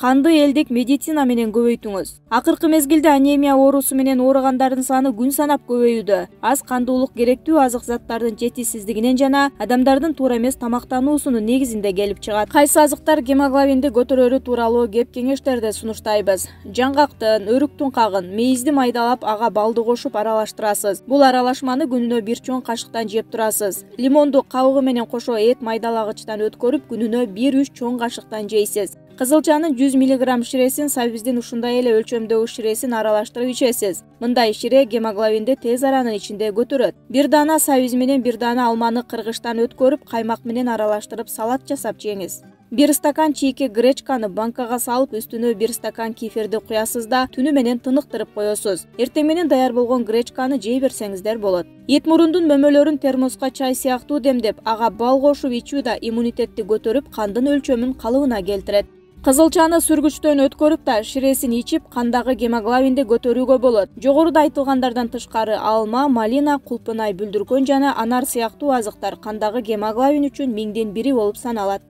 канды элдик медицина менен көбөйтүңүз. Акыркы мезгилде анемия оорусу менен ооругандардын саны күн санап көбөйүүдө. Аз кандуулук керектүү азык заттардын жетишсиздигинен жана адамдардын туура эмес тамактануусунун негизинде келип чыгат. Кайсы азыктар гемоглобинди көтөрөрү тууралуу кеп кеңештерди сунуштайбыз. Жаңгактын, өрүктүн кагын, мейизди майдалап ага балды кошуп аралаштырасыз. Бул аралашманы күнүнө 1 чоң кашыктан жеп турасыз. Лимонду кабыгы менен кошо эт майдалагычтан өткөрүп күнүнө 1-3 чоң кашыктан жейсиз. Кызылчанын 100 мг ширесин сабиздин ушундай эле өлчөмдөгү ширесин аралаштырып ичесиз. Мындай шире гемоглобинди тез аранын ичинде көтөрөт. Бир даана сабиз менен бир даана алманы кыргычтан өткөрүп, каймак менен аралаштырып салат жасап жеңиз. 1 стакан чийки гречканы банкага салып, үстүнө 1 стакан кефирди куясыз да түнү менен тыныктырып коесуз. Эртең менен даяр болгон гречканы жей берсеңиздер болот. Эт мурундун мөмөлөрүн термоска чай сыяктуу демдеп, ага бал кошуп ичүү да иммунитетти көтөрүп, кандын өлчөмүн калыбына келтирет. Кызылчаны сүргүчтөн өткөрүп да ширесин ичип, кандагы гемоглобинди көтөрүүгө болот. Жогоруда айтылгандардан тышкары алма, малина, кулпунай, бүлдүркөн жана анар сыяктуу азыктар кандагы гемоглобин үчүн 1000ден бири болуп саналат.